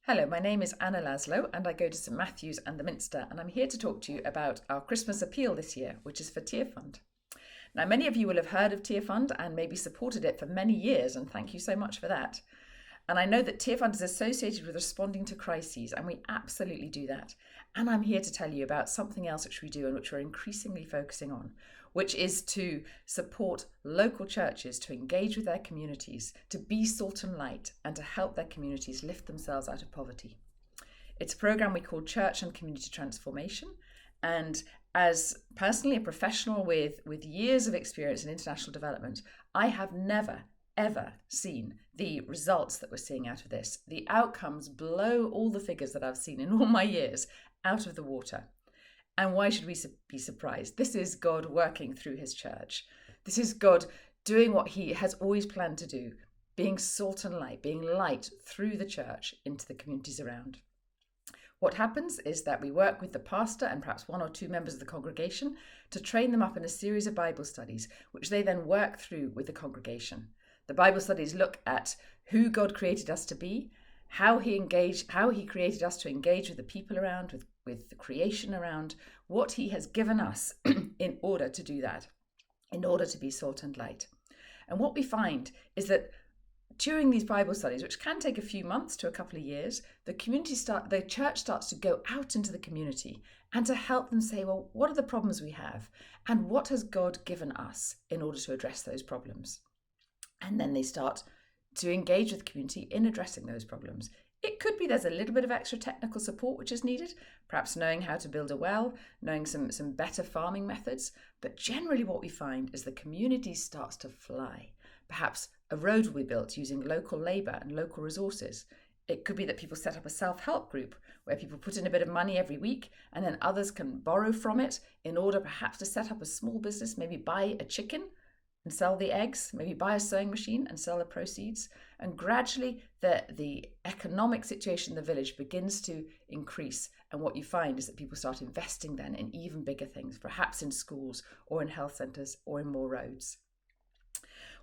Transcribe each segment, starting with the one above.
Hello, my name is Anna Laszlo and I go to St Matthew's and the Minster, and I'm here to talk to you about our Christmas appeal this year, which is for Tearfund. Now, many of you will have heard of Tearfund and maybe supported it for many years, and thank you so much for that. And I know that Tearfund is associated with responding to crises, and we absolutely do that. And I'm here to tell you about something else which we do and which we're increasingly focusing on, which is to support local churches to engage with their communities, to be salt and light, and to help their communities lift themselves out of poverty. It's a programme we call Church and Community Transformation. And as personally a professional with years of experience in international development, I have never, ever seen the results that we're seeing out of this. The outcomes blow all the figures that I've seen in all my years out of the water. And why should we be surprised? This is God working through his church. This is God doing what he has always planned to do, being salt and light, being light through the church into the communities around. What happens is that we work with the pastor and perhaps one or two members of the congregation to train them up in a series of Bible studies, which they then work through with the congregation. The Bible studies look at who God created us to be, how he created us to engage with the people around, with the creation around, what he has given us in order to do that, in order to be salt and light. And what we find is that during these Bible studies, which can take a few months to a couple of years, the church starts to go out into the community and to help them say, well, what are the problems we have? And what has God given us in order to address those problems? And then they start to engage with the community in addressing those problems. It could be there's a little bit of extra technical support which is needed, perhaps knowing how to build a well, knowing some better farming methods. But generally what we find is the community starts to fly. Perhaps a road will be built using local labour and local resources. It could be that people set up a self-help group where people put in a bit of money every week and then others can borrow from it in order perhaps to set up a small business, maybe buy a chicken and sell the eggs, maybe buy a sewing machine and sell the proceeds. And gradually the economic situation in the village begins to increase. And what you find is that people start investing then in even bigger things, perhaps in schools or in health centres or in more roads.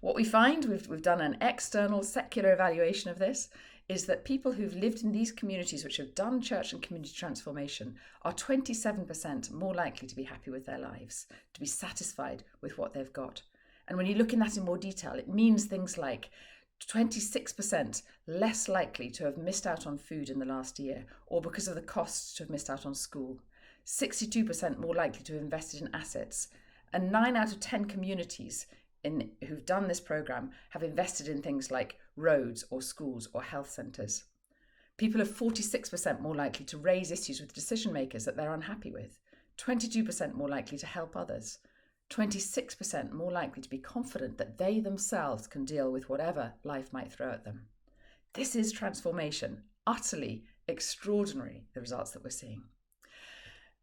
What we find, we've done an external secular evaluation of this, is that people who've lived in these communities which have done church and community transformation are 27% more likely to be happy with their lives, to be satisfied with what they've got. And when you look in that in more detail, it means things like 26% less likely to have missed out on food in the last year, or because of the costs to have missed out on school, 62% more likely to have invested in assets, and 9 out of 10 communities who've done this programme have invested in things like roads or schools or health centres. People are 46% more likely to raise issues with decision makers that they're unhappy with, 22% more likely to help others, 26% more likely to be confident that they themselves can deal with whatever life might throw at them. This is transformation, utterly extraordinary, the results that we're seeing.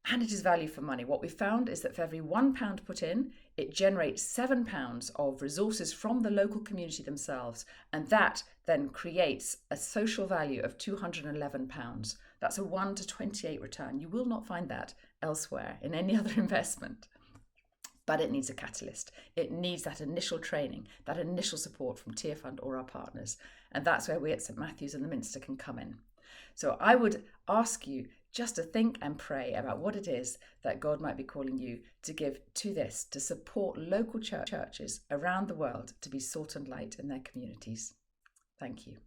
And it is value for money. What we found is that for every £1 put in, it generates £7 of resources from the local community themselves. And that then creates a social value of £211. That's a 1 to 28 return. You will not find that elsewhere in any other investment. But it needs a catalyst. It needs that initial training, that initial support from Tearfund or our partners. And that's where we at St Matthew's and the Minster can come in. So I would ask you just to think and pray about what it is that God might be calling you to give to this, to support local churches around the world to be salt and light in their communities. Thank you.